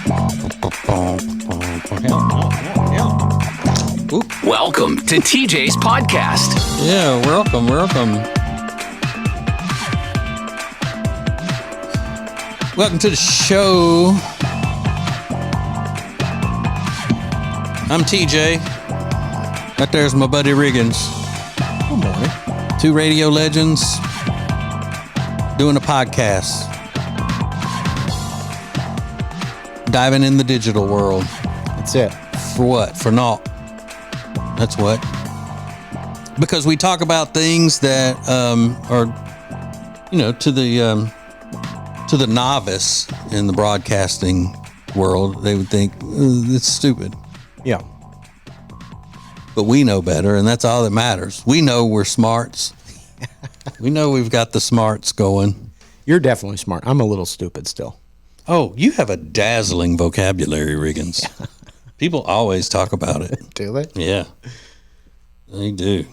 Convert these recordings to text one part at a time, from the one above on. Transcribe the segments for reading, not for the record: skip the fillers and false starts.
Welcome to TJ's podcast. Yeah, welcome. Welcome to the show. I'm TJ. Right there's my buddy Riggins. Good morning. Two radio legends doing a podcast. Diving in the digital world. That's it. For what? For naught. That's what. Because we talk about things that are, to the novice in the broadcasting world, they would think it's stupid. Yeah. But we know better, and that's all that matters. We know we're smarts. We know we've got the smarts going. You're definitely smart. I'm a little stupid still. Oh, you have a dazzling vocabulary, Riggins. Yeah. People always talk about it. Do they? Yeah, they do.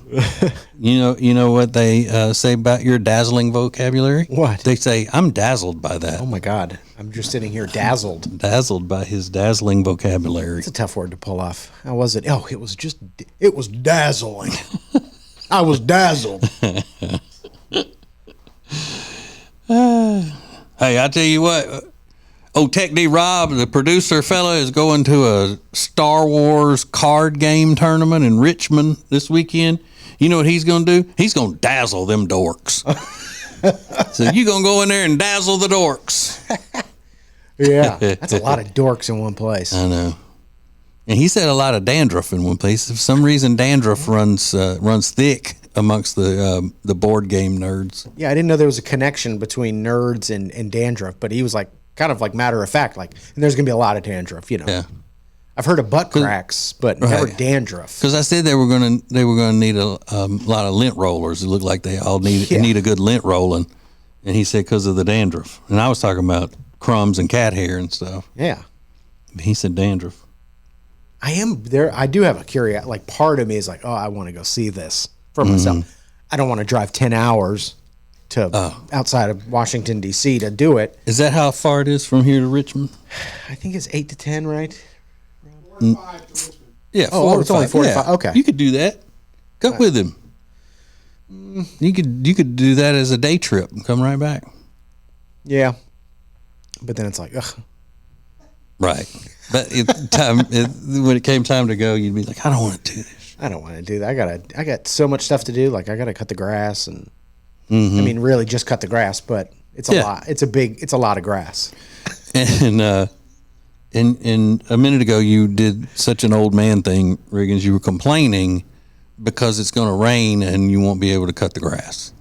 You know what they say about your dazzling vocabulary? What? They say, I'm dazzled by that. Oh, my God. I'm just sitting here dazzled. Dazzled by his dazzling vocabulary. It's a tough word to pull off. How was it? Oh, it was dazzling. I was dazzled. Hey, I tell you what. Tech D Rob, the producer fella, is going to a Star Wars card game tournament in Richmond this weekend. You know what he's going to do? He's going to dazzle them dorks. So you're going to go in there and dazzle the dorks. Yeah, that's a lot of dorks in one place. I know. And he said a lot of dandruff in one place. For some reason, dandruff runs thick amongst the board game nerds. Yeah, I didn't know there was a connection between nerds and dandruff, but he was like, kind of like matter of fact, like, and there's gonna be a lot of dandruff, Yeah, I've heard of butt cracks, but never dandruff. Because I said they were gonna need a lot of lint rollers. It looked like they all need a good lint rolling, and he said because of the dandruff. And I was talking about crumbs and cat hair and stuff. Yeah, he said dandruff. I am there. I do have a curiosity. Like part of me is like, oh, I want to go see this for myself. I don't want to drive 10 hours to outside of Washington, D.C. to do it. Is that how far it is from here to Richmond? I think it's 8 to 10, right? 4 to 5 to Richmond. Yeah, it's only 4 to 5. Okay. You could do that. Go with him. You could do that as a day trip and come right back. Yeah. But then it's like, ugh. Right. But when it came time to go, you'd be like, I don't want to do this. I don't want to do that. I got so much stuff to do. Like I got to cut the grass and I mean, really just cut the grass, but it's a lot. It's a lot of grass. And a minute ago, you did such an old man thing, Riggins. You were complaining because it's going to rain and you won't be able to cut the grass.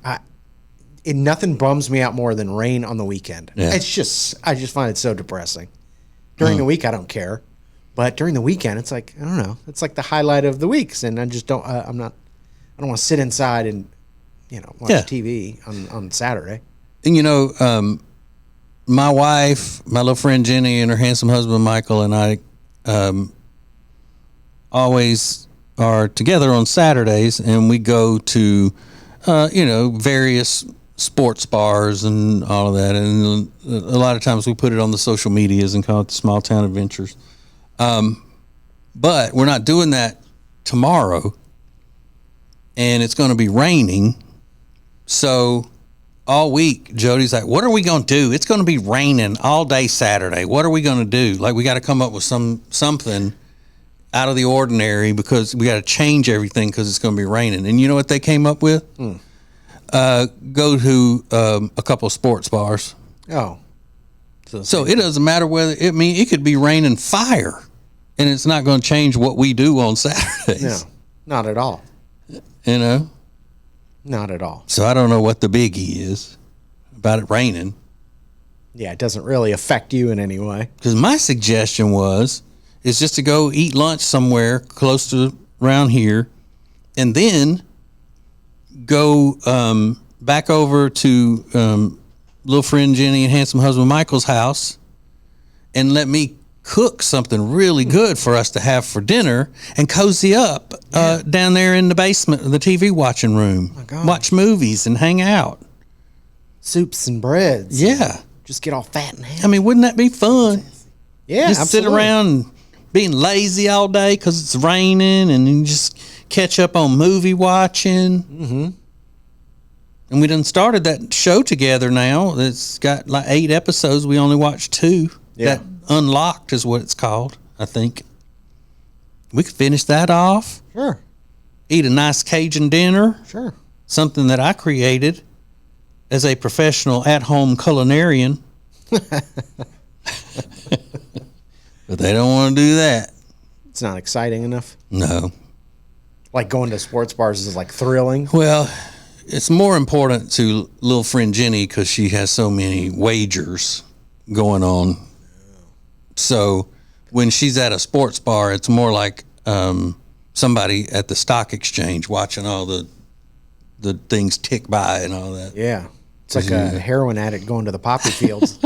Nothing bums me out more than rain on the weekend. Yeah. I just find it so depressing. During the week, I don't care, but during the weekend, it's like I don't know. It's like the highlight of the weeks, and I just don't. I don't want to sit inside and watch TV on Saturday. And my wife, my little friend Jenny, and her handsome husband Michael, and I always are together on Saturdays, and we go to various sports bars and all of that, and a lot of times we put it on the social medias and call it the Small Town Adventures. But we're not doing that tomorrow, and it's going to be raining. So all week, Jody's like, what are we going to do? It's going to be raining all day Saturday. What are we going to do? Like, we got to come up with something out of the ordinary because we got to change everything because it's going to be raining. And you know what they came up with? Go to a couple of sports bars. Oh. So it doesn't matter whether, it could be raining fire, and it's not going to change what we do on Saturdays. No, not at all. Not at all. So I don't know what the biggie is about it raining. Yeah, it doesn't really affect you in any way. Because my suggestion is just to go eat lunch somewhere close to around here, and then go back over to little friend Jenny and handsome husband Michael's house, and let me cook something really good for us to have for dinner and cozy up down there in the basement of the TV watching room. Watch movies and hang out. Soups and breads. Yeah. Just get all fat and happy. I mean, wouldn't that be fun? Yeah, just absolutely. sit around being lazy all day because it's raining, and then just catch up on movie watching. Mm-hmm. And we done started that show together now. It's got like 8 episodes. We only watched 2. Yeah. That Unlocked is what it's called, I think. We could finish that off. Sure. Eat a nice Cajun dinner. Sure. Something that I created as a professional at-home culinarian. But they don't want to do that. It's not exciting enough. No. Like going to sports bars is like thrilling. Well, it's more important to little friend Jenny because she has so many wagers going on. So when she's at a sports bar, it's more like somebody at the stock exchange watching all the things tick by and all that. Yeah. It's like a heroin addict going to the poppy fields.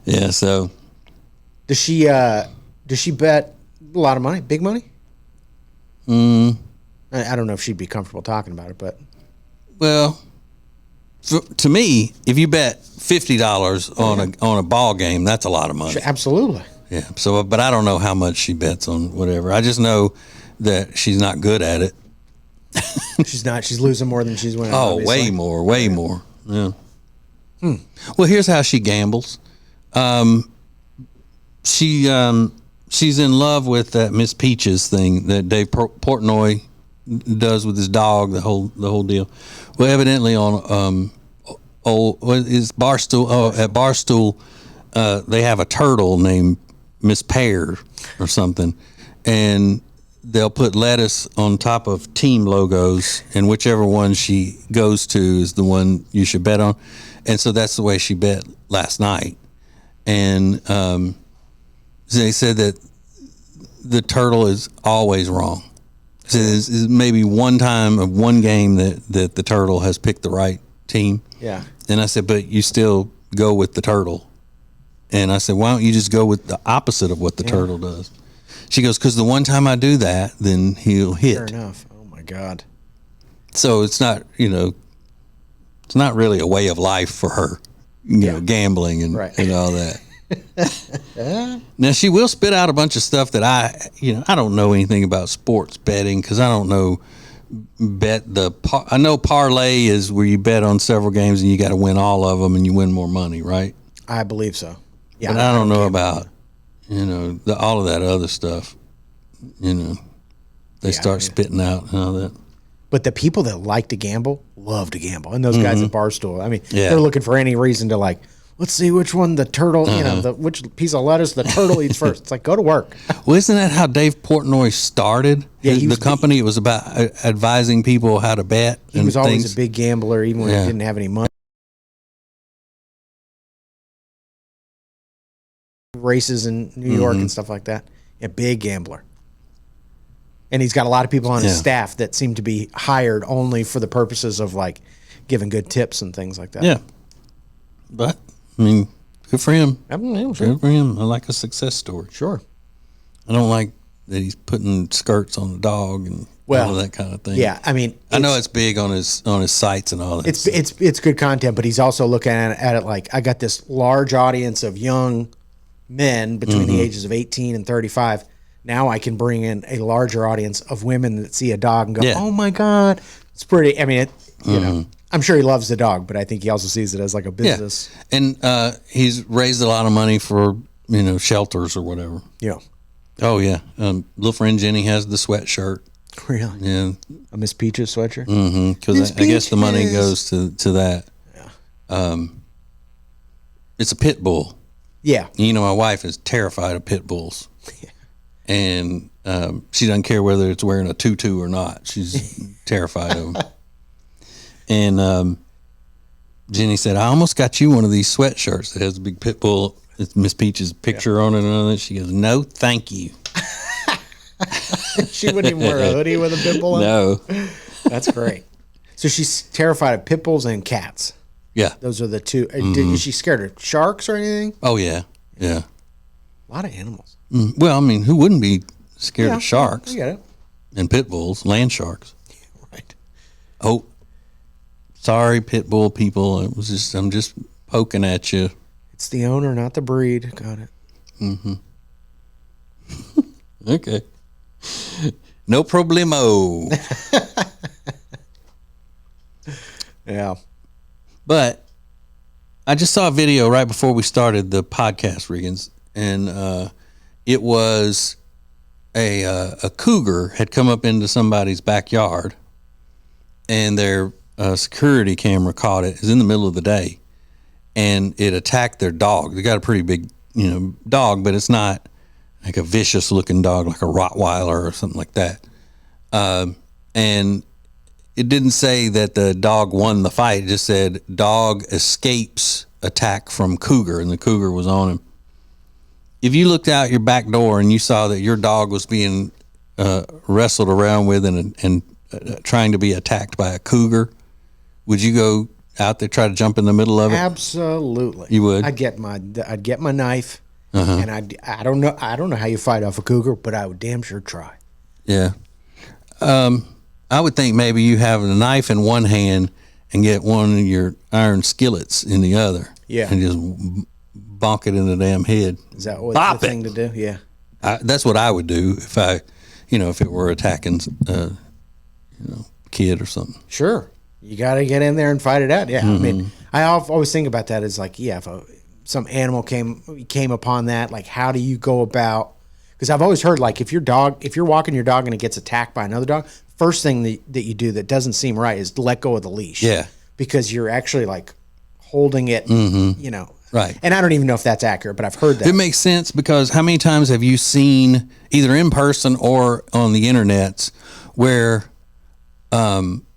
Yeah, so Does she bet a lot of money? Big money? I don't know if she'd be comfortable talking about it, but well, to me, if you bet $50 on a ball game, that's a lot of money. absolutely. Yeah. So, but I don't know how much she bets on whatever. I just know that she's not good at it. She's not. She's losing more than she's winning. Oh, obviously. way more. Yeah. Well, here's how she gambles. She's in love with that Miss Peaches thing that Dave Portnoy does with his dog. The whole deal. Well, evidently on what is Barstool? Oh, at Barstool, they have a turtle named Miss Pear or something, and they'll put lettuce on top of team logos, and whichever one she goes to is the one you should bet on. And so that's the way she bet last night. And they said that the turtle is always wrong. So there's maybe one time of one game that the turtle has picked the right team. Yeah. And I said, but you still go with the turtle. And I said, why don't you just go with the opposite of what the turtle does? She goes, because the one time I do that, then he'll hit. Fair enough. Oh my God. So it's not, it's not really a way of life for her, gambling and all that. Now she will spit out a bunch of stuff that I don't know anything about sports betting because I don't know. I know parlay is where you bet on several games and you got to win all of them and you win more money, right? I believe so. Yeah. But I don't know about all of that other stuff. They start spitting out and all that. But the people that like to gamble love to gamble, and those guys at Barstool. I mean, Yeah. they're looking for any reason to let's see which one the turtle, which piece of lettuce the turtle eats first. It's like, go to work. Well, isn't that how Dave Portnoy started? Yeah, the company. It was about advising people how to bet. He was always a big gambler, even when he didn't have any money. Races in New York and stuff like that. A big gambler. And he's got a lot of people on his staff that seem to be hired only for the purposes of giving good tips and things like that. Yeah. But, I mean, good for him. Sure. Good for him. I like a success story. Sure. I don't like that he's putting skirts on the dog and all of that kind of thing. Yeah, I mean, I know it's big on his sites and all that. it's good content, but he's also looking at it like, I got this large audience of young men between the ages of 18 and 35. Now I can bring in a larger audience of women that see a dog and go, oh my God. It's pretty, I mean, I'm sure he loves the dog, but I think he also sees it as like a business. Yeah. And he's raised a lot of money for, shelters or whatever. Yeah. Oh, yeah. Little friend Jenny has the sweatshirt. Really? Yeah. A Miss Peaches sweatshirt? Because I guess the money goes to that. Yeah. It's a pit bull. Yeah. My wife is terrified of pit bulls. And she doesn't care whether it's wearing a tutu or not. She's terrified of them. And Jenny said, I almost got you one of these sweatshirts that has a big pit bull. It's Miss Peach's picture on it and all that. She goes, no, thank you. She wouldn't even wear a hoodie with a pit bull on? No. That's great. So she's terrified of pit bulls and cats. Yeah. Those are the two. Is she scared of sharks or anything? Oh, yeah. Yeah. A lot of animals. Well, I mean, who wouldn't be scared of sharks I get it. and pit bulls, land sharks? Right. Oh, Sorry, pit bull people. I'm just poking at you. It's the owner, not the breed. Got it. Okay. No problemo. Yeah. But I just saw a video right before we started the podcast, Riggins, and it was a cougar had come up into somebody's backyard, and their security camera caught it. It was in the middle of the day, and it attacked their dog. They got a pretty big, dog, but it's not like a vicious looking dog like a Rottweiler or something like that. And it didn't say that the dog won the fight. It just said dog escapes attack from cougar, and the cougar was on him. If you looked out your back door and you saw that your dog was being wrestled around with and trying to be attacked by a cougar, would you go out there, try to jump in the middle of it? Absolutely. You would? I'd get my knife, and I don't know how you fight off a cougar, but I would damn sure try. Yeah. I would think maybe you have a knife in one hand and get one of your iron skillets in the other. Yeah. And just bonk it in the damn head. Is that what Bop the it. thing to do? Yeah. That's what I would do if if it were attacking, kid or something. Sure. You got to get in there and fight it out. Yeah. I mean, I always think about that as like, yeah, if some animal came upon that, like, how do you go about? Because I've always heard, like, if you're walking your dog and it gets attacked by another dog, first thing that you do that doesn't seem right is let go of the leash. Yeah. Because you're actually like holding it, Right. And I don't even know if that's accurate, but I've heard that. It makes sense because how many times have you seen either in person or on the internets where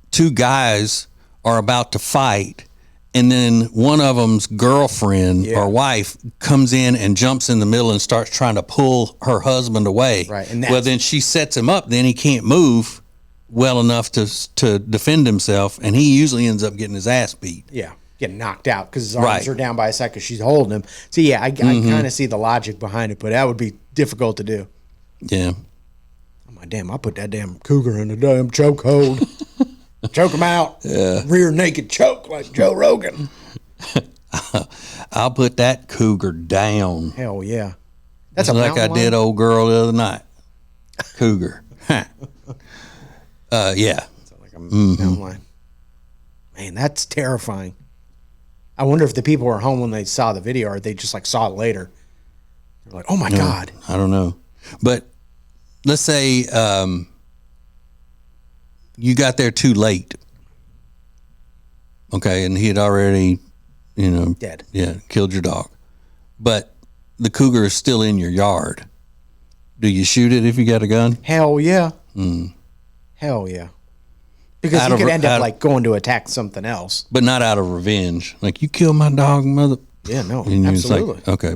two guys are about to fight, and then one of them's girlfriend or wife comes in and jumps in the middle and starts trying to pull her husband away. Right. And well, then she sets him up. Then he can't move well enough to defend himself, and he usually ends up getting his ass beat. Yeah. Getting knocked out because his arms are down by his side because she's holding him. So, yeah, I kind of see the logic behind it, but that would be difficult to do. Yeah. I'm like, damn, I put that damn cougar in the damn chokehold. Choke him out. Yeah. Rear naked choke like Joe Rogan. I'll put that cougar down. Hell yeah. That's just like I did old girl the other night. Cougar. Yeah. Sounds like a mountain lion. Man, that's terrifying. I wonder if the people were home when they saw the video or they just like saw it later. They're like, oh my God. I don't know. But let's say you got there too late. Okay, and he had already, dead. Yeah, killed your dog. But the cougar is still in your yard. Do you shoot it if you got a gun? Hell yeah. Hell yeah. Because you could end up like going to attack something else. But not out of revenge. Like, you killed my dog, mother. Yeah, no, and absolutely. Like, okay.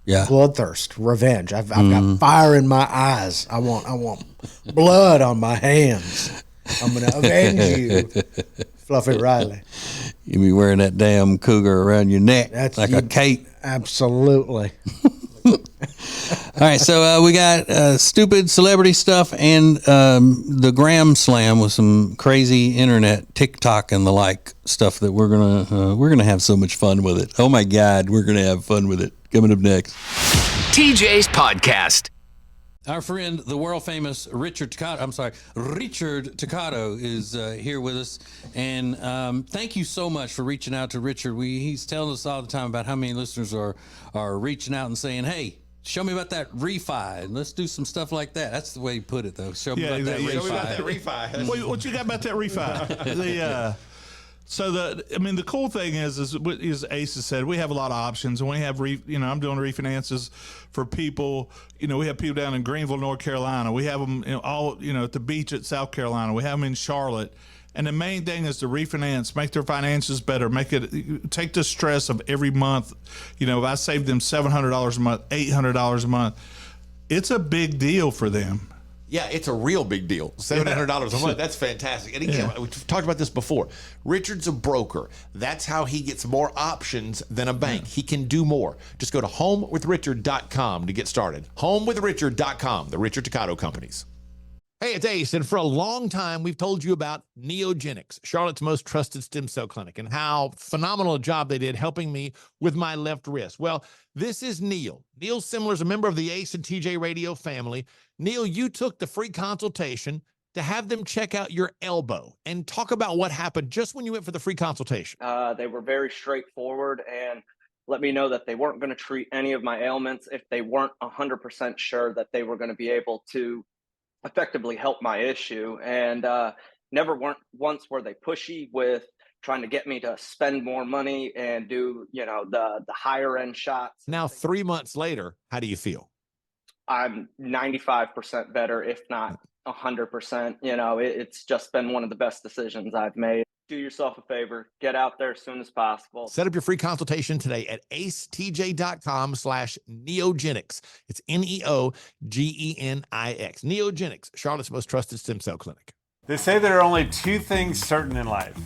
Yeah. Bloodthirst, revenge. I've got fire in my eyes. I want blood on my hands. I'm gonna avenge you, Fluffy Riley. You be wearing that damn cougar around your neck like a cape. Absolutely. All right, so we got stupid celebrity stuff and the Gram Slam with some crazy internet, TikTok and the like stuff that we're gonna have so much fun with it. Oh my God, we're gonna have fun with it. Coming up next, TJ's podcast. our friend, the world famous Richard Toccato is here with us, and thank you so much for reaching out to Richard. He's telling us all the time about how many listeners are reaching out and saying, "Hey, show me about that refi, and let's do some stuff like that." That's the way you put it, though. Show me about that refi. Show me about that refi. What you got about that refi? The cool thing is Ace has said, we have a lot of options, and we have I'm doing refinances for people. We have people down in Greenville, North Carolina. We have them at the beach at South Carolina. We have them in Charlotte. And the main thing is to refinance, make their finances better, take the stress of every month. If I save them $700 a month, $800 a month, it's a big deal for them. Yeah, it's a real big deal. $700 a month. That's fantastic. And again, we've talked about this before. Richard's a broker. That's how he gets more options than a bank. He can do more. Just go to homewithrichard.com to get started. Homewithrichard.com, the Richard Toccato Companies. Hey, it's Ace, and for a long time, we've told you about Neogenics, Charlotte's most trusted stem cell clinic, and how phenomenal a job they did helping me with my left wrist. Well, this is Neil. Neil Simler is a member of the Ace and TJ Radio family. Neil, you took the free consultation to have them check out your elbow and talk about what happened just when you went for the free consultation. They were very straightforward and let me know that they weren't going to treat any of my ailments if they weren't 100% sure that they were going to be able to effectively help my issue. And once were they pushy with trying to get me to spend more money and do, the higher end shots. Now, 3 months later, how do you feel? I'm 95% better, if not 100%. It's just been one of the best decisions I've made. Do yourself a favor, get out there as soon as possible. Set up your free consultation today at acetj.com/neogenics. It's Neogenix. Neogenics, Charlotte's most trusted stem cell clinic. They say there are only two things certain in life: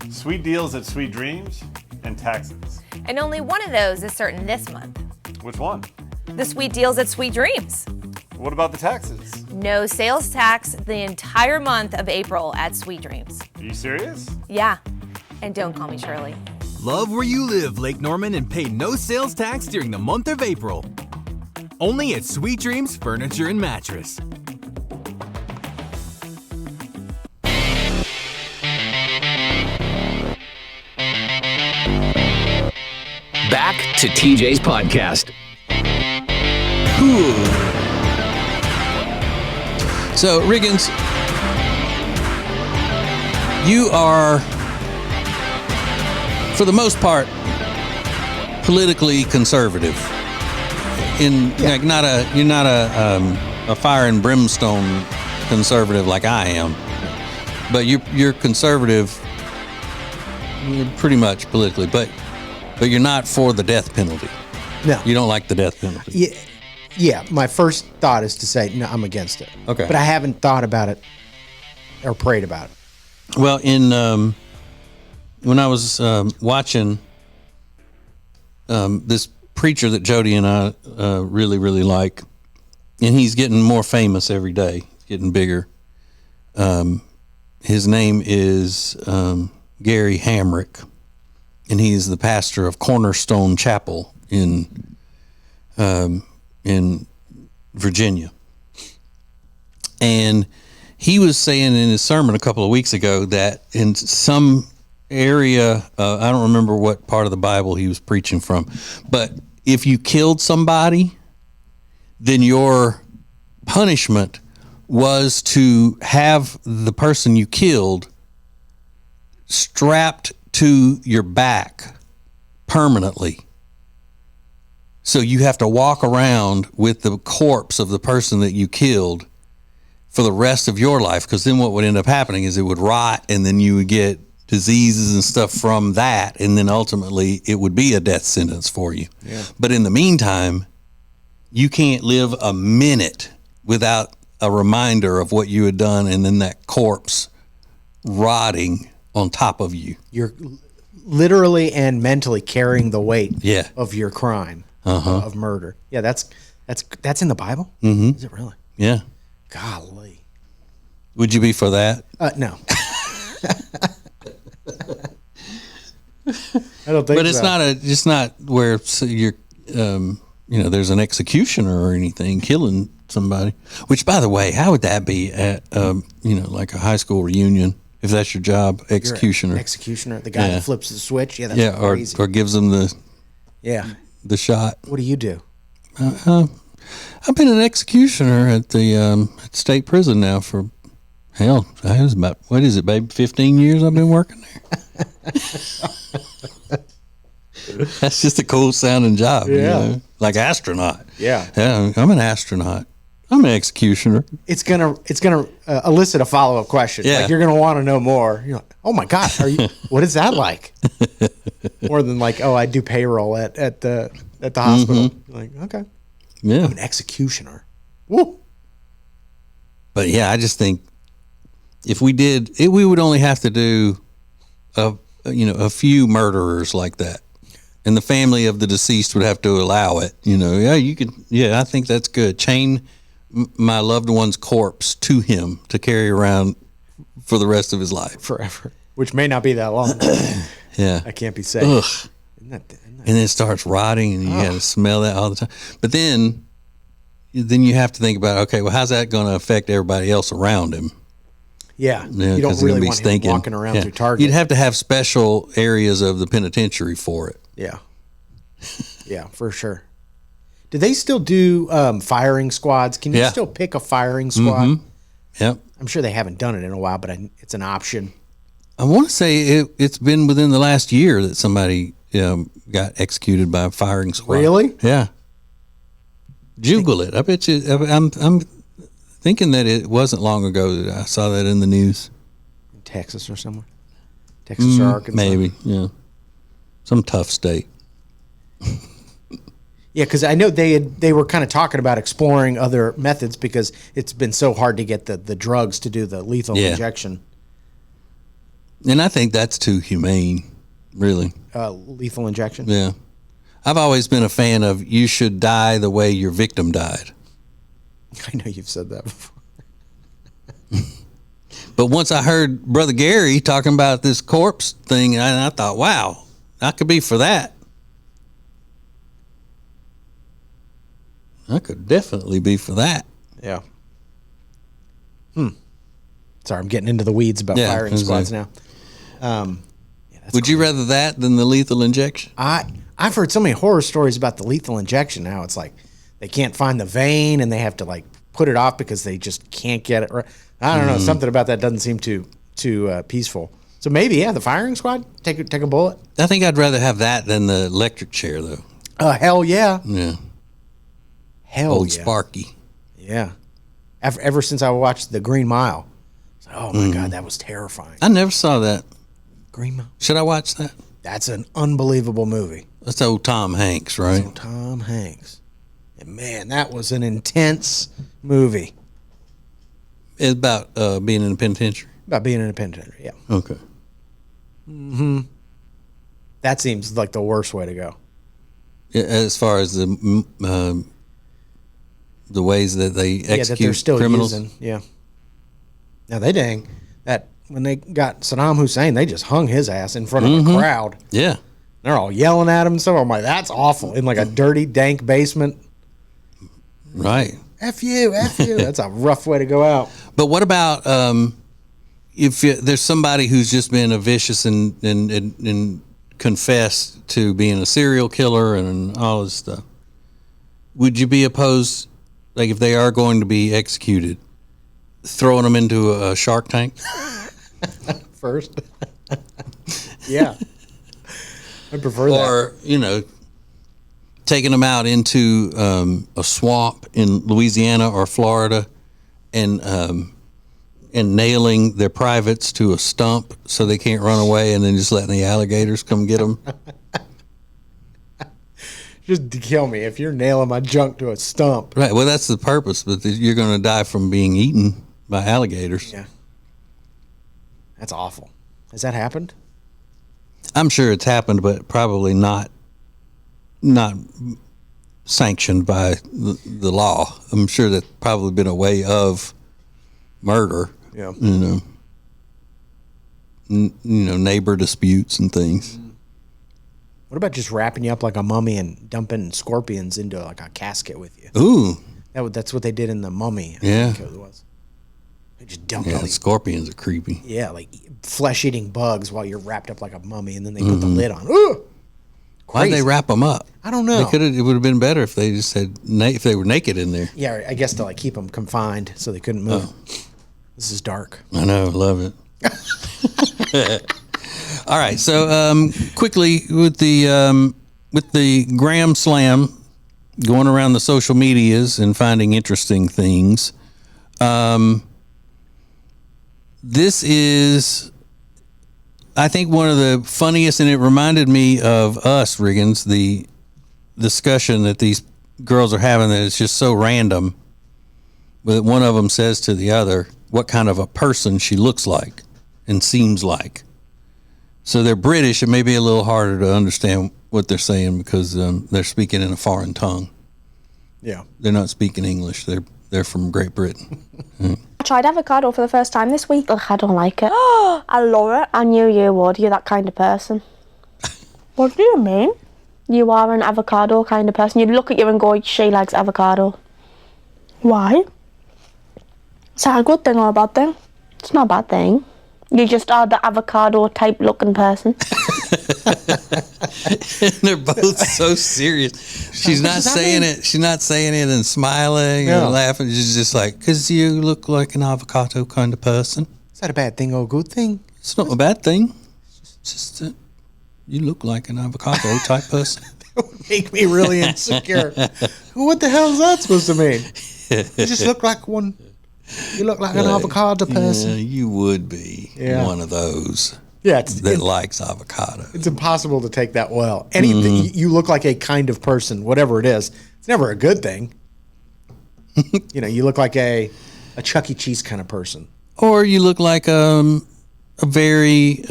sweet deals at Sweet Dreams and taxes. And only one of those is certain this month. Which one? The sweet deals at Sweet Dreams. What about the taxes? No sales tax the entire month of April at Sweet Dreams. Are you serious? Yeah. And don't call me Shirley. Love where you live, Lake Norman, and pay no sales tax during the month of April. Only at Sweet Dreams Furniture and Mattress. Back to TJ's podcast. So, Riggins, you are, for the most part, politically conservative. You're not a fire and brimstone conservative like I am, but you're conservative, pretty much politically. But you're not for the death penalty. No. You don't like the death penalty. Yeah, my first thought is to say, no, I'm against it. Okay. But I haven't thought about it or prayed about it. Well, when I was watching this preacher that Jody and I really, really like, and he's getting more famous every day, getting bigger. His name is Gary Hamrick, and he's the pastor of Cornerstone Chapel in Virginia. And he was saying in his sermon a couple of weeks ago that in some area, I don't remember what part of the Bible he was preaching from, but if you killed somebody, then your punishment was to have the person you killed strapped to your back permanently. So you have to walk around with the corpse of the person that you killed for the rest of your life, because then what would end up happening is it would rot, and then you would get diseases and stuff from that, and then ultimately it would be a death sentence for you. Yeah. But in the meantime, you can't live a minute without a reminder of what you had done, and then that corpse rotting on top of you. You're literally and mentally carrying the weight of your crime. Of murder. Yeah, that's in the Bible? Mm-hmm. Is it really? Yeah. Golly. Would you be for that? No. I don't think so. But it's not where you're, there's an executioner or anything killing somebody. Which, by the way, how would that be at, like a high school reunion? If that's your job, executioner. Executioner, the guy that flips the switch. Yeah, that's crazy. Or gives them the shot. What do you do? I've been an executioner at the state prison now for, hell, it was about, what is it, babe, 15 years I've been working there. That's just a cool sounding job, like astronaut. Yeah, I'm an astronaut. I'm an executioner. It's gonna elicit a follow-up question. Yeah. Like you're gonna want to know more. You're like, oh my God, what is that like? More than like, oh, I do payroll at the hospital. Mm-hmm. Like, okay, yeah, I'm an executioner. Woo. But yeah, I just think if we did it, we would only have to do a few murderers like that, and the family of the deceased would have to allow it. You could. Yeah, I think that's good. Chain my loved one's corpse to him to carry around for the rest of his life. Forever. Which may not be that long. Yeah. That can't be safe. Ugh. And then it starts rotting, and you got to smell that all the time. But then you have to think about, okay, well, how's that going to affect everybody else around him? Yeah. Yeah, You don't 'cause they're really gonna be want stinking. him walking around Yeah. through Target. You'd have to have special areas of the penitentiary for it. Yeah. Yeah, for sure. Do they still do firing squads? Can you Yeah. still pick a firing squad? Yep. I'm sure they haven't done it in a while, but it's an option. I want to say it's been within the last year that somebody got executed by a firing squad. Really? Yeah. Google it. I bet you. I'm thinking that it wasn't long ago that I saw that in the news. In Texas or somewhere? Texas or Arkansas? Maybe. Yeah. Some tough state. Yeah, because I know they were kind of talking about exploring other methods because it's been so hard to get the drugs to do the lethal injection. And I think that's too humane, really. Lethal injection? Yeah. I've always been a fan of you should die the way your victim died. I know you've said that before. But once I heard Brother Gary talking about this corpse thing, I thought, wow, I could be for that. I could definitely be for that. Yeah. Sorry, I'm getting into the weeds about firing squads now. Would you rather that than the lethal injection? I've heard so many horror stories about the lethal injection. Now it's like they can't find the vein and they have to like put it off because they just can't get it right. I don't know. Something about that doesn't seem too peaceful. So maybe the firing squad take a bullet. I think I'd rather have that than the electric chair, though. Hell yeah. Yeah. Hell Old yeah. Sparky. Yeah. Ever since I watched The Green Mile, it's like, oh my God, that was terrifying. I never saw that. Green Mile. Should I watch that? That's an unbelievable movie. That's old Tom Hanks, right? So Tom Hanks. And man, that was an intense movie. It's about being in the penitentiary. About being in a penitentiary, yeah. Okay. That seems like the worst way to go. As far as the ways that they execute that they're still criminals. using. Yeah. Now that when they got Saddam Hussein, they just hung his ass in front of a crowd. Yeah. They're all yelling at him. So I'm like, that's awful. In like a dirty, dank basement. Right. F you, F you. That's a rough way to go out. But what about if there's somebody who's just been a vicious and confessed to being a serial killer and all this stuff? Would you be opposed, like if they are going to be executed, throwing them into a shark tank? First. Yeah. I prefer that. Or, taking them out into a swamp in Louisiana or Florida and nailing their privates to a stump so they can't run away, and then just letting the alligators come get them. Just to kill me if you're nailing my junk to a stump. Right. Well, that's the purpose, but you're going to die from being eaten by alligators. Yeah. That's awful. Has that happened? I'm sure it's happened, but probably not sanctioned by the law. I'm sure that's probably been a way of murder. Yeah. Neighbor disputes and things. What about just wrapping you up like a mummy and dumping scorpions into like a casket with you? Ooh. That's what they did in The Mummy. Yeah. I think it was. They just dumped all these scorpions are creepy. like flesh-eating bugs while you're wrapped up like a mummy, and then they put the lid on. Ooh! Why'd they wrap them up? I don't know. It would have been better if they just had if they were naked in there. Yeah, I guess to like keep them confined so they couldn't move. This is dark. I know, love it. All right, so quickly with the Graham Slam, going around the social medias and finding interesting things. This is, I think, one of the funniest, and it reminded me of us, Riggins, the discussion that these girls are having, that it's just so random. But one of them says to the other what kind of a person she looks like and seems like. So they're British. It may be a little harder to understand what they're saying because they're speaking in a foreign tongue. Yeah. They're not speaking English. They're They're from Great Britain. I tried avocado for the first time this week. Ugh, I don't like it. I love it. I knew you would. You're that kind of person. What do you mean? You are an avocado kind of person. You'd look at you and go, she likes avocado. Why? Is that a good thing or a bad thing? It's not a bad thing. You just are the avocado type looking person. And they're both so serious. She's not saying it. She's not saying it and smiling and laughing. She's just like, because you look like an avocado kind of person. Is that a bad thing or a good thing? It's not a bad thing. It's just that you look like an avocado type person. That would make me really insecure. What the hell is that supposed to mean? You just look like one. You look like an avocado person. Yeah, you would be one of those. Yeah, that likes avocado. It's impossible to take that well. Anything you look like a kind of person, whatever it is. It's never a good thing. You look like a Chuck E. Cheese kind of person, or you look like a very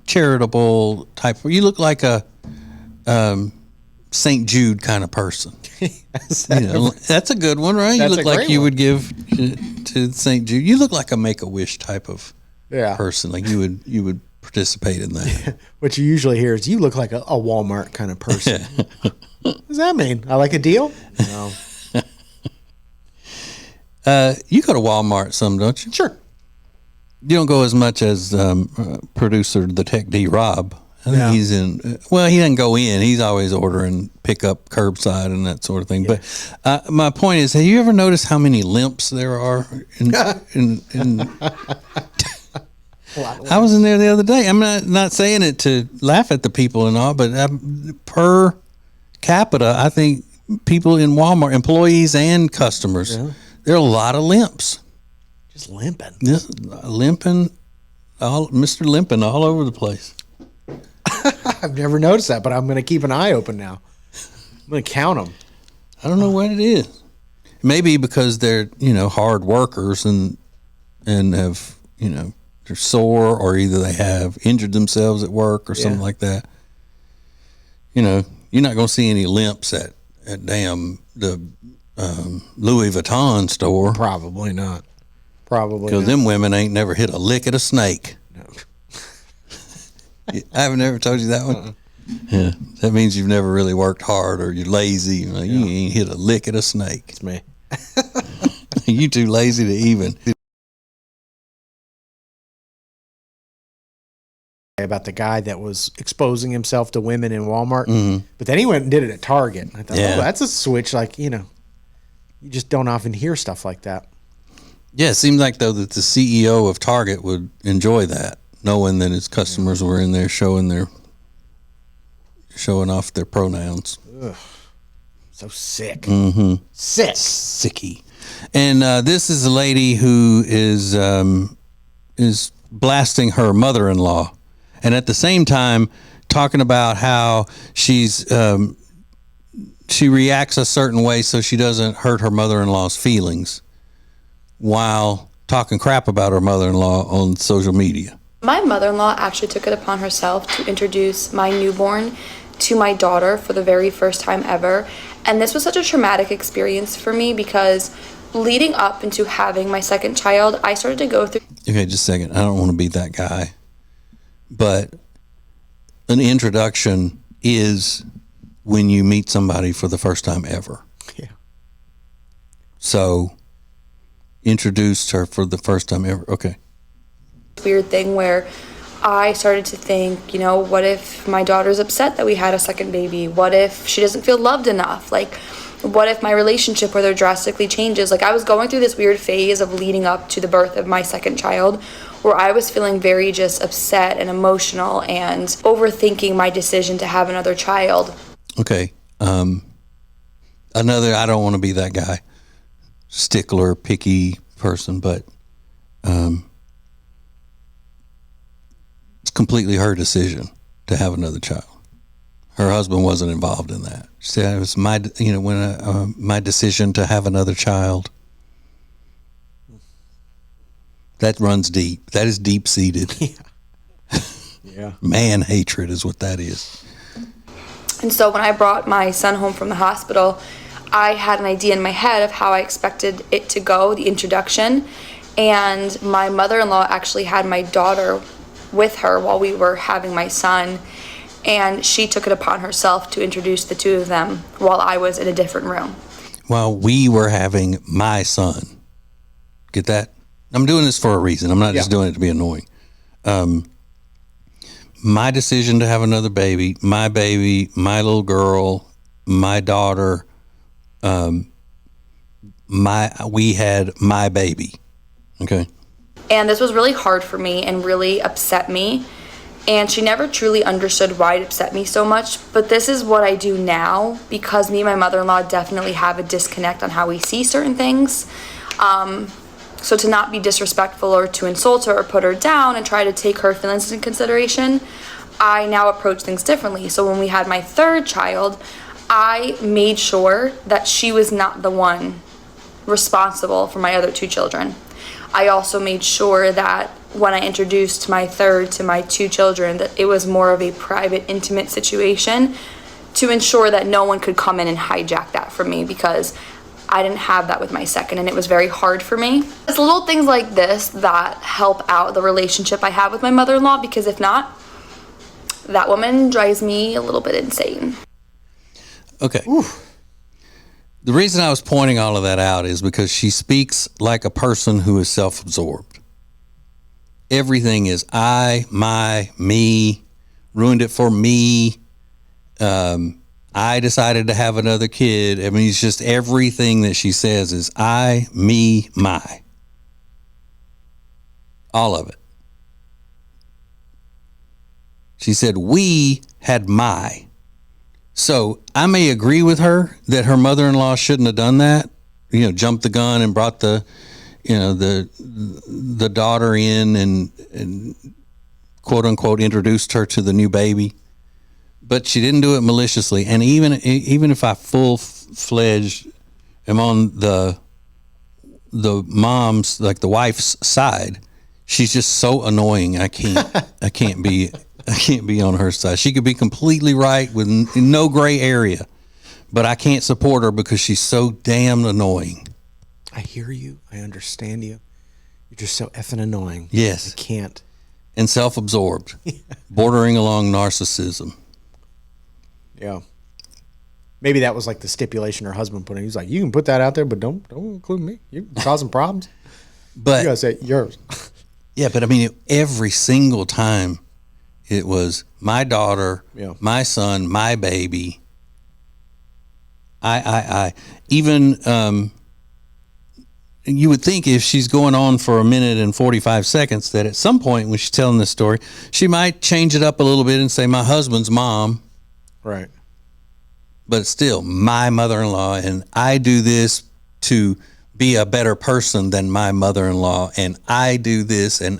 charitable type. You look like a St. Jude kind of person. That's a good one, right? You look like you would give to St. Jude. You look like a Make-A-Wish type of person. Like you would participate in that. What you usually hear is you look like a Walmart kind of person. What does that mean? I like a deal? No. You go to Walmart some, don't you? Sure. You don't go as much as producer the Tech D Rob. I think he's in. Well, he doesn't go in. He's always ordering pickup, curbside, and that sort of thing. Yeah. But my point is, have you ever noticed how many limps there are? I was in there the other day. I'm not saying it to laugh at the people and all, but per capita, I think people in Walmart, employees and customers, there are a lot of limps. Just limping. Just limping, Mr. Limping all over the place. I've never noticed that, but I'm going to keep an eye open now. I'm going to count them. I don't know what it is. Maybe because they're, hard workers and have, they're sore, or either they have injured themselves at work or something like that. You're not going to see any limps at the Louis Vuitton store. Probably not. Probably because them women ain't never hit a lick at a snake. No. I haven't ever told you that one. Yeah, that means you've never really worked hard, or you're lazy. You ain't hit a lick at a snake. It's me. You too lazy to even. About the guy that was exposing himself to women in Walmart, but then he went and did it at Target. I thought, that's a switch. Like, you just don't often hear stuff like that. Yeah, it seems like, though, that the CEO of Target would enjoy that, knowing that his customers were in there showing off their pronouns. Ugh. So sick. Mm-hmm. Sick. Sicky. And this is a lady who is blasting her mother-in-law, and at the same time talking about how she reacts a certain way so she doesn't hurt her mother-in-law's feelings, while talking crap about her mother-in-law on social media. My mother-in-law actually took it upon herself to introduce my newborn to my daughter for the very first time ever. And this was such a traumatic experience for me because leading up into having my second child, I started to go through... Okay, just a second. I don't want to be that guy. But an introduction is when you meet somebody for the first time ever. Yeah. So... introduced her for the first time ever. Okay. Weird thing where I started to think, what if my daughter's upset that we had a second baby? What if she doesn't feel loved enough? Like, what if my relationship with her drastically changes? Like, I was going through this weird phase of leading up to the birth of my second child where I was feeling very just upset and emotional and overthinking my decision to have another child. Okay. I don't want to be that guy. Stickler, picky person, but it's completely her decision to have another child. Her husband wasn't involved in that. She said it was my decision to have another child. That runs deep. That is deep seated. Yeah. Man hatred is what that is. And so when I brought my son home from the hospital, I had an idea in my head of how I expected it to go, the introduction, and my mother-in-law actually had my daughter with her while we were having my son, and she took it upon herself to introduce the two of them while I was in a different room. While we were having my son. Get that? I'm doing this for a reason. I'm not just doing it to be annoying. My decision to have another baby, my little girl, my daughter, we had my baby. Okay. And this was really hard for me and really upset me. And she never truly understood why it upset me so much. But this is what I do now, because me and my mother-in-law definitely have a disconnect on how we see certain things. So to not be disrespectful or to insult her or put her down and try to take her feelings into consideration, I now approach things differently. So when we had my third child, I made sure that she was not the one responsible for my other two children. I also made sure that when I introduced my third to my two children, that it was more of a private, intimate situation to ensure that no one could come in and hijack that from me, because I didn't have that with my second, and it was very hard for me. It's little things like this that help out the relationship I have with my mother-in-law, because if not, that woman drives me a little bit insane. Okay. Oof. The reason I was pointing all of that out is because she speaks like a person who is self-absorbed. Everything is I, my, me, ruined it for me. I decided to have another kid. I mean, it's just everything that she says is I, me, my. All of it. She said, we had my. So I may agree with her that her mother-in-law shouldn't have done that, jumped the gun and brought the daughter in and quote unquote introduced her to the new baby. But she didn't do it maliciously. And even if I full-fledged am on the mom's, like the wife's side, she's just so annoying. I can't be on her side. She could be completely right with no gray area, but I can't support her because she's so damn annoying. I hear you. I understand you. You're just so effing annoying. Yes. I can't. And self-absorbed, bordering along narcissism. Yeah. Maybe that was like the stipulation her husband put in. He's like, you can put that out there, but don't include me. You're causing problems. But you gotta say yours. Yeah, but I mean, every single time it was my daughter, my son, my baby. I even you would think if she's going on for a minute and 45 seconds that at some point when she's telling this story, she might change it up a little bit and say my husband's mom. Right. But it's still my mother-in-law, and I do this to be a better person than my mother-in-law, and I do this, and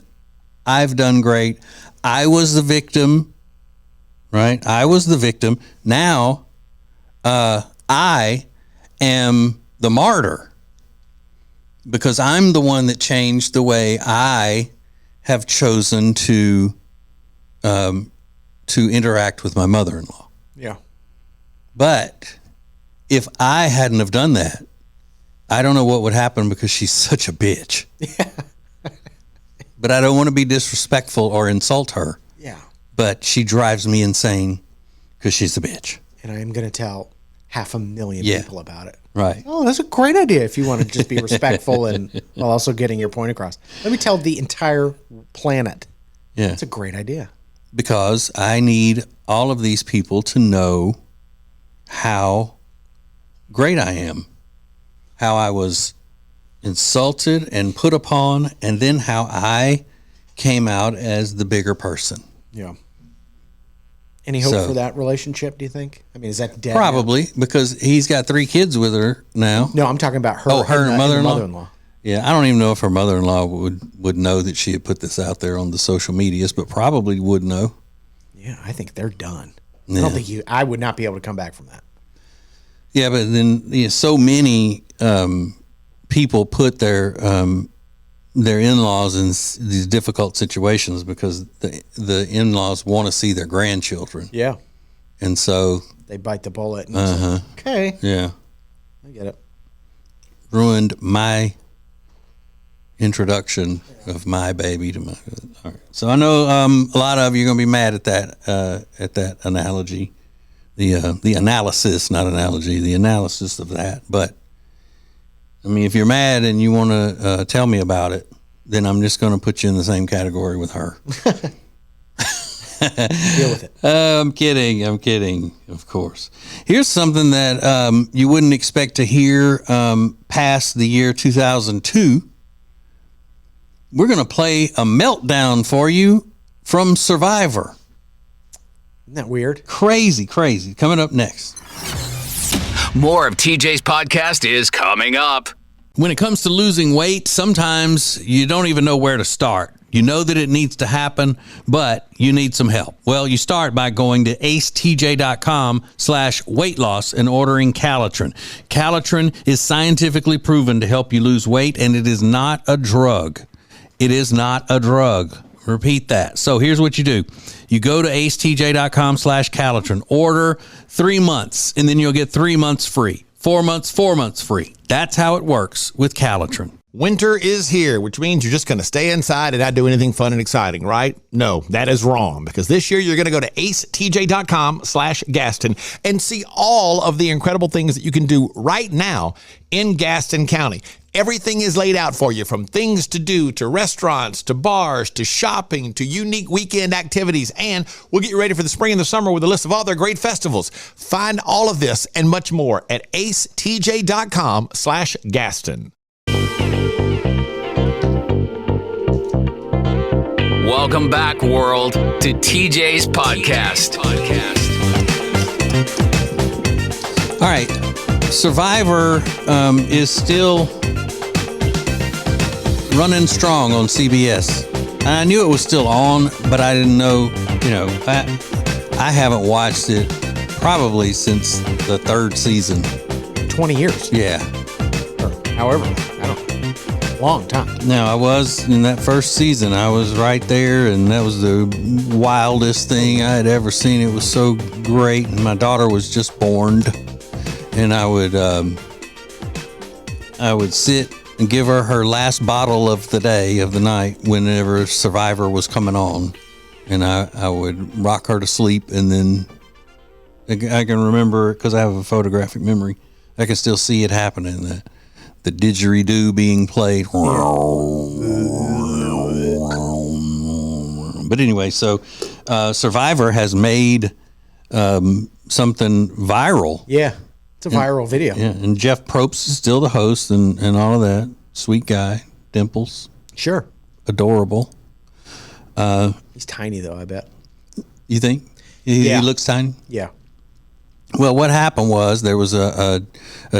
I've done great. I was the victim, right? I was the victim. Now, I am the martyr because I'm the one that changed the way I have chosen to interact with my mother-in-law. Yeah. But if I hadn't have done that, I don't know what would happen because she's such a bitch. Yeah. But I don't want to be disrespectful or insult her. Yeah. But she drives me insane because she's a bitch. And I am going to tell 500,000 people about it. Right. Oh, that's a great idea if you want to just be respectful and while also getting your point across. Let me tell the entire planet. Yeah. That's a great idea. Because I need all of these people to know how great I am, how I was insulted and put upon, and then how I came out as the bigger person. Yeah. Any hope for that relationship, do you think? I mean, is that dead? Probably, because he's got 3 kids with her now. No, I'm talking about her. Oh, her and mother-in-law? Yeah, I don't even know if her mother-in-law would know that she had put this out there on the social medias, but probably would know. Yeah, I think they're done. Yeah. I don't think I would not be able to come back from that. Yeah, but then so many people put their in-laws in these difficult situations because the in-laws want to see their grandchildren. Yeah. And so they bite the bullet. And okay. Yeah. I get it. Ruined my introduction of my baby to my. All right. So I know a lot of you are going to be mad at that analogy, the analysis, not analogy, the analysis of that. But I mean, if you're mad and you want to tell me about it, then I'm just going to put you in the same category with her. Deal with it. I'm kidding, of course. Here's something that you wouldn't expect to hear past the year 2002. We're going to play a meltdown for you from Survivor. Isn't that weird? Crazy. Coming up next. More of TJ's podcast is coming up. When it comes to losing weight, sometimes you don't even know where to start. You know that it needs to happen, but you need some help. Well, you start by going to acetj.com/weight loss and ordering Calitrin. Calitrin is scientifically proven to help you lose weight, and it is not a drug. It is not a drug. Repeat that. So here's what you do. You go to acetj.com/Calitrin, order 3 months, and then you'll get 3 months free. 4 months free. That's how it works with Calitrin. Winter is here, which means you're just going to stay inside and not do anything fun and exciting, right? No, that is wrong, because this year you're going to go to acetj.com/Gaston and see all of the incredible things that you can do right now in Gaston County. Everything is laid out for you, from things to do, to restaurants, to bars, to shopping, to unique weekend activities. And we'll get you ready for the spring and the summer with a list of all their great festivals. Find all of this and much more at acetj.com/Gaston. Welcome back, world, to TJ's podcast. All right. Survivor is still running strong on CBS. I knew it was still on, but I didn't know, I haven't watched it probably since the third season. 20 years. Yeah. Or however, I don't know. Long time. Now, I was in that first season. I was right there, and that was the wildest thing I had ever seen. It was so great, and my daughter was just born, and I would sit and give her last bottle of the day, of the night, whenever Survivor was coming on, and I would rock her to sleep, and then I can remember, because I have a photographic memory, I can still see it happening. The didgeridoo being played. But anyway, so Survivor has made something viral. Yeah, it's a viral video. Yeah, and Jeff Probst is still the host and all of that. Sweet guy, dimples. Sure. Adorable. He's tiny, though, I bet. You think? He looks tiny? Yeah. Well, what happened was there was a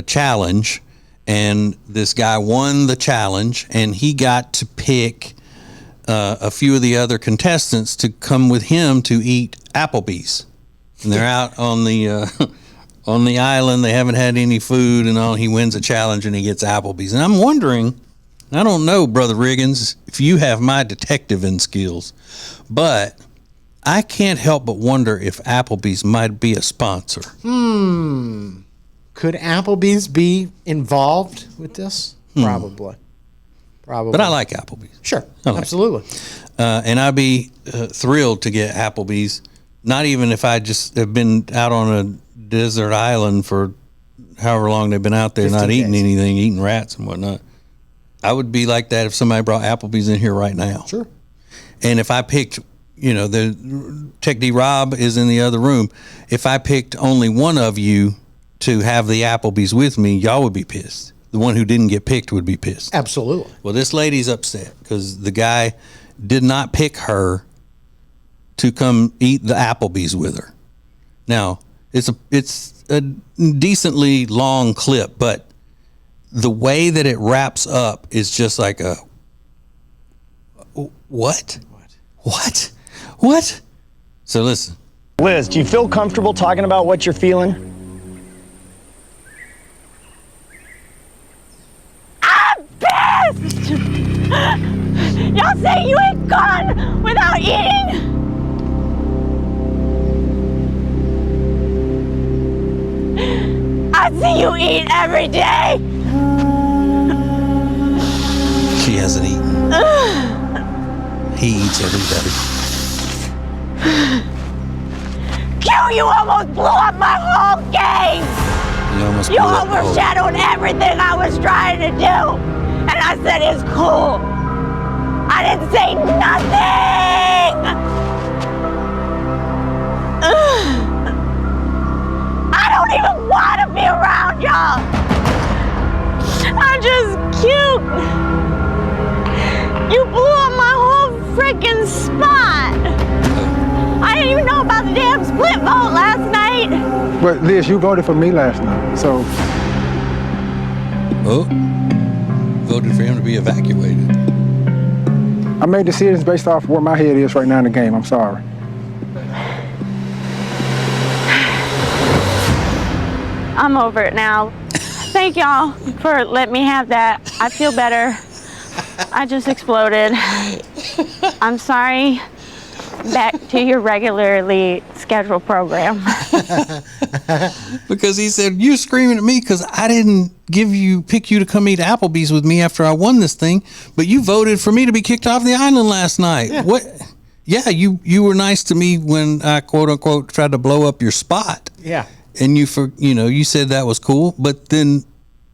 challenge, and this guy won the challenge, and he got to pick a few of the other contestants to come with him to eat Applebee's. And they're out on the island. They haven't had any food and all. He wins a challenge and he gets Applebee's. And I'm wondering, I don't know, Brother Riggins, if you have my detectiving skills, but I can't help but wonder if Applebee's might be a sponsor. Could Applebee's be involved with this? Probably. But I like Applebee's. Sure. Absolutely. And I'd be thrilled to get Applebee's, not even if I just have been out on a desert island for however long they've been out there, not eating anything, eating rats and whatnot. I would be like that if somebody brought Applebee's in here right now. Sure. And if I picked, the Tech D Rob is in the other room. If I picked only one of you to have the Applebee's with me, y'all would be pissed. The one who didn't get picked would be pissed. Absolutely. Well, this lady's upset because the guy did not pick her to come eat the Applebee's with her. Now, it's a decently long clip, but the way that it wraps up is just like a what? So listen. Liz, do you feel comfortable talking about what you're feeling? I'm pissed! Y'all say you ain't gone without eating? I see you eat every day. She hasn't eaten. He eats every day. Q, you almost blew up my whole game. You overshadowed everything I was trying to do. And I said it's cool. I didn't say nothing. I don't even want to be around y'all. I'm just cute. You blew up my whole freaking spot. I didn't even know about the damn split vote last night. But Liz, you voted for me last night, so. Oh, voted for him to be evacuated. I made decisions based off where my head is right now in the game. I'm sorry. I'm over it now. Thank y'all for letting me have that. I feel better. I just exploded. I'm sorry. Back to your regularly scheduled program. Because he said, you screaming at me because I didn't pick you to come eat Applebee's with me after I won this thing, but you voted for me to be kicked off the island last night. Yeah. What? Yeah, you were nice to me when I quote unquote tried to blow up your spot. Yeah. And you said that was cool, but then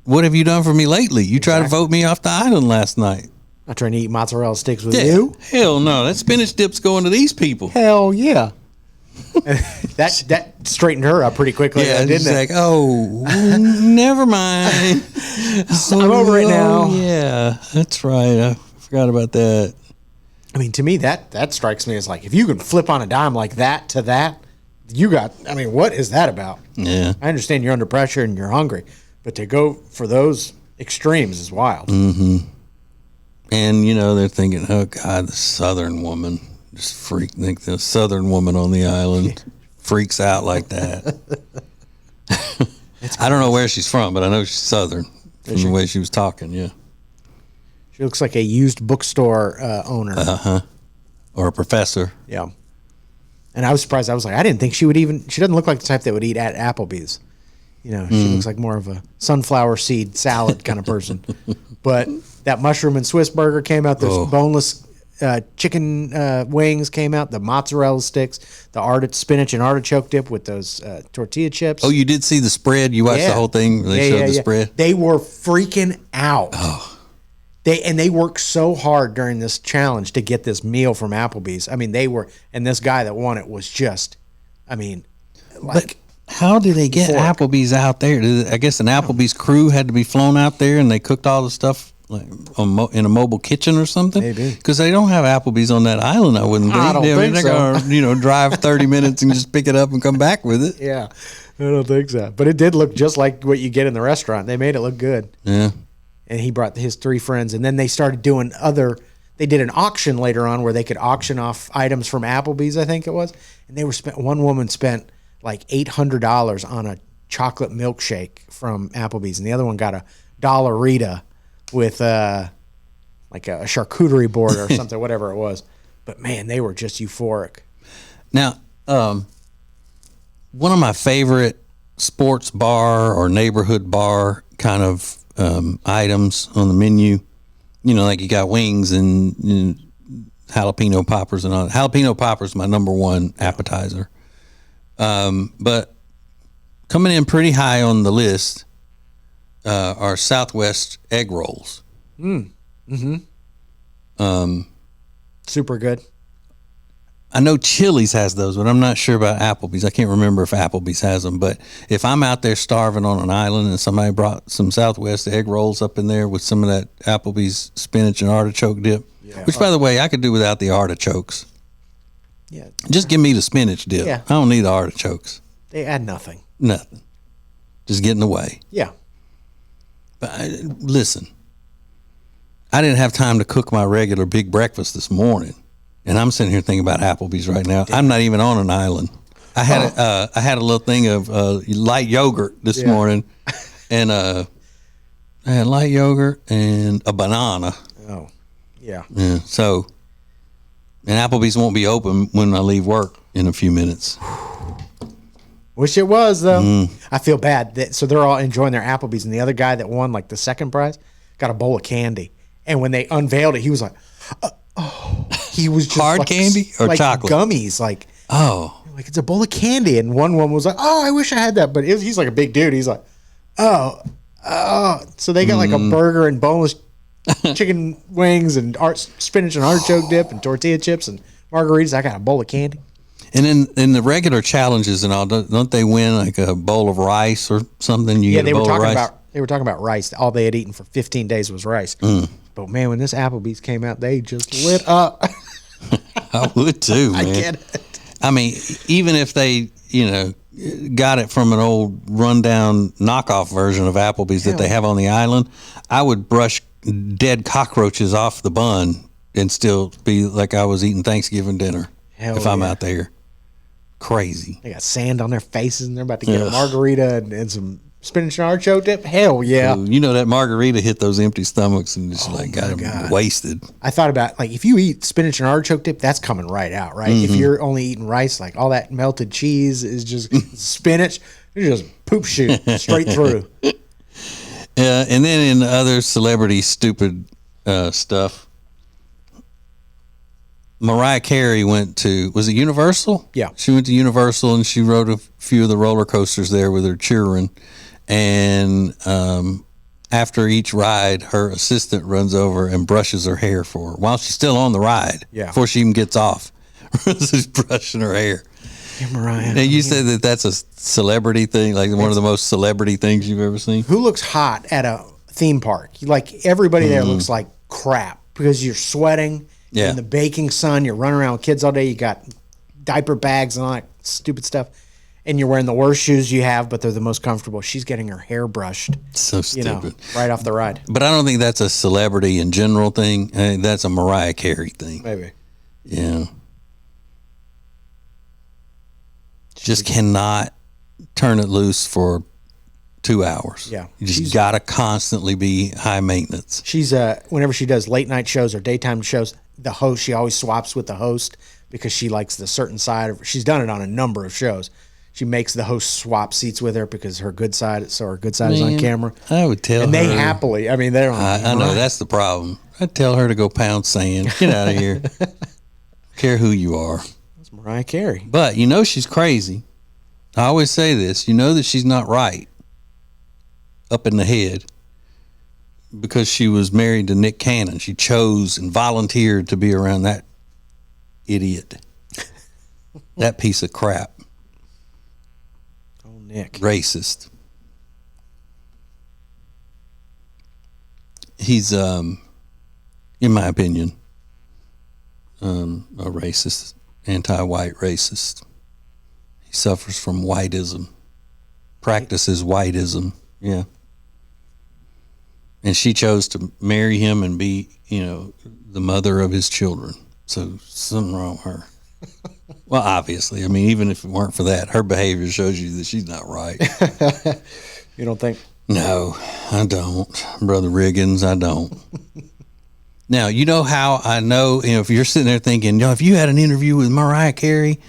what have you done for me lately? You tried to vote me off the island last night. Not trying to eat mozzarella sticks with you. Hell no. That spinach dip's going to these people. Hell yeah. that straightened her up pretty quickly. Yeah, didn't it? Like, oh, never mind. I'm over it now. Yeah, that's right. I forgot about that. I mean, to me, that strikes me as like, if you can flip on a dime like that to that, what is that about? Yeah. I understand you're under pressure and you're hungry, but to go for those extremes is wild. Mm-hmm. And, they're thinking, oh, God, the Southern woman. Just think the Southern woman on the island freaks out like that. I don't know where she's from, but I know she's Southern from the way she was talking, yeah. She looks like a used bookstore owner. Uh-huh. Or a professor. Yeah. And I was surprised. I was like, I didn't think she doesn't look like the type that would eat at Applebee's. She looks like more of a sunflower seed salad kind of person. But that mushroom and Swiss burger came out. Those boneless chicken wings came out. The mozzarella sticks, the spinach and artichoke dip with those tortilla chips. Oh, you did see the spread? You watched the whole thing? They showed the spread? They were freaking out. Oh. They worked so hard during this challenge to get this meal from Applebee's. I mean, and this guy that won it was just, But how did they get Applebee's out there? I guess an Applebee's crew had to be flown out there and they cooked all the stuff in a mobile kitchen or something? Maybe. Because they don't have Applebee's on that island, I wouldn't think. I don't think they're so. going to, drive 30 minutes and just pick it up and come back with it. Yeah, I don't think so. But it did look just like what you get in the restaurant. They made it look good. Yeah. And he brought his 3 friends. And then they started doing they did an auction later on where they could auction off items from Applebee's, I think it was. And one woman spent like $800 on a chocolate milkshake from Applebee's. And the other one got a Dollarita with like a charcuterie board or something, whatever it was. But man, they were just euphoric. Now, one of my favorite sports bar or neighborhood bar kind of items on the menu, like you got wings and jalapeno poppers and all. Jalapeno poppers my number one appetizer. But coming in pretty high on the list are Southwest egg rolls. Super good. I know Chili's has those, but I'm not sure about Applebee's. I can't remember if Applebee's has them. But if I'm out there starving on an island and somebody brought some Southwest egg rolls up in there with some of that Applebee's spinach and artichoke dip, which, by the way, I could do without the artichokes. Yeah. Just give me the spinach dip. Yeah. I don't need the artichokes. They add nothing. Nothing. Just get in the way. Yeah. But listen, I didn't have time to cook my regular big breakfast this morning. And I'm sitting here thinking about Applebee's right now. I'm not even on an island. I had a little thing of light yogurt this morning, and I had light yogurt and a banana. Oh, yeah. So, and Applebee's won't be open when I leave work in a few minutes. Wish it was though. I feel bad that so they're all enjoying their Applebee's, and the other guy that won like the second prize got a bowl of candy, and when they unveiled it, he was like, he was just hard like, candy or like chocolate gummies, like like it's a bowl of candy, and one woman was like, oh, I wish I had that, but he's like a big dude. He's like, oh, so they got like a burger and boneless chicken wings and spinach and artichoke dip and tortilla chips and margaritas. I got a bowl of candy. And in the regular challenges and all, don't they win like a bowl of rice or something? You get a bowl of rice? They were talking about rice. All they had eaten for 15 days was rice. But man, when this Applebee's came out, they just lit up. I would too, man. I get it. I mean, even if they, got it from an old rundown knockoff version of Applebee's that they have on the island, I would brush dead cockroaches off the bun and still be like I was eating Thanksgiving dinner if I'm out there. Crazy. They got sand on their faces and they're about to get a margarita and some spinach and artichoke dip. Hell yeah. So, that margarita hit those empty stomachs and just got them wasted. I thought about if you eat spinach and artichoke dip, that's coming right out, right? If you're only eating rice, like all that melted cheese is just spinach, it's just poop shoot straight through. And then in other celebrity stupid stuff, Mariah Carey went to, was it Universal? Yeah. She went to Universal and she rode a few of the roller coasters there with her children. And after each ride, her assistant runs over and brushes her hair for her while she's still on the ride. Yeah. Before she even gets off. She's brushing her hair. Yeah, Mariah. Now, you said that that's a celebrity thing, like one of the most celebrity things you've ever seen? Who looks hot at a theme park? Like everybody there looks like crap because you're sweating. Yeah. In the baking sun, you're running around with kids all day. You got diaper bags and all that stupid stuff. And you're wearing the worst shoes you have, but they're the most comfortable. She's getting her hair brushed. So stupid. Right off the ride. But I don't think that's a celebrity in general thing. That's a Mariah Carey thing. Maybe. Yeah. Just cannot turn it loose for 2 hours. Yeah. You just got to constantly be high maintenance. She's whenever she does late night shows or daytime shows, the host, she always swaps with the host because she likes the certain side of, she's done it on a number of shows. She makes the host swap seats with her because her good side is on camera. I would tell and her. And they happily, I mean, they're on. I know, that's the problem. I'd tell her to go pound sand. Get out of here. Care who you are. That's Mariah Carey. But she's crazy. I always say this. You know that she's not right up in the head because she was married to Nick Cannon. She chose and volunteered to be around that idiot. That piece of crap. Oh, Nick. Racist. He's, in my opinion, a racist, anti-white racist. He suffers from whiteism, practices whiteism. Yeah. And she chose to marry him and be, the mother of his children. So something wrong with her. Well, obviously. I mean, even if it weren't for that, her behavior shows you that she's not right. You don't think? No, I don't. Brother Riggins, I don't. Now, you know how I know, if you're sitting there thinking, if you had an interview with Mariah Carey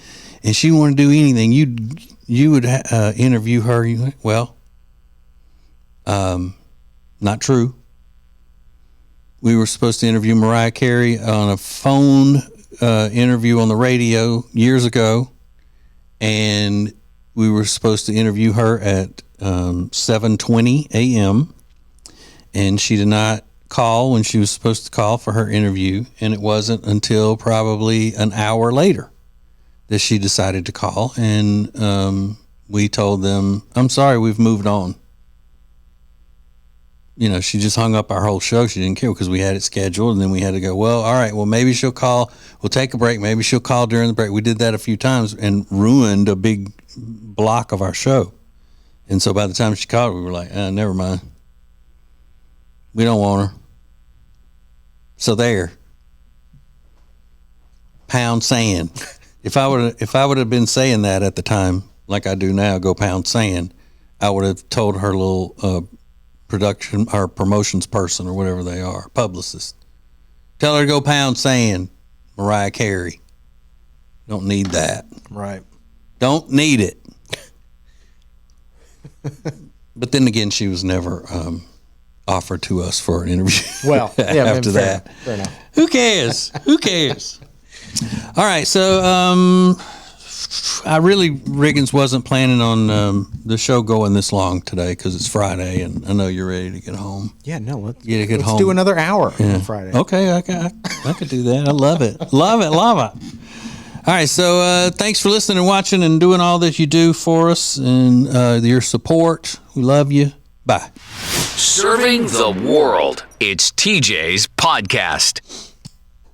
and she wanted to do anything, you would interview her. Well, not true. We were supposed to interview Mariah Carey on a phone interview on the radio years ago, and we were supposed to interview her at 7:20 a.m., and she did not call when she was supposed to call for her interview, and it wasn't until probably an hour later that she decided to call, and we told them, I'm sorry, we've moved on. She just hung up our whole show. She didn't care because we had it scheduled, and then we had to go, well, all right, well, maybe she'll call. We'll take a break. Maybe she'll call during the break. We did that a few times and ruined a big block of our show. And so by the time she called, we were like, never mind. We don't want her. So there. Pound sand. If I would have been saying that at the time, like I do now, go pound sand, I would have told her little production or promotions person or whatever they are, publicist. Tell her to go pound sand, Mariah Carey. Don't need that. Right. Don't need it. But then again, she was never offered to us for an interview. Well, yeah, after that. fair enough. Who cares? Who cares? All right, so Riggins wasn't planning on the show going this long today because it's Friday, and I know you're ready to get home. Yeah, no, let's home. do another hour on Friday. Okay, I could do that. I love it. Love it. All right, so thanks for listening and watching and doing all that you do for us and your support. We love you. Bye. Serving the world. It's TJ's podcast.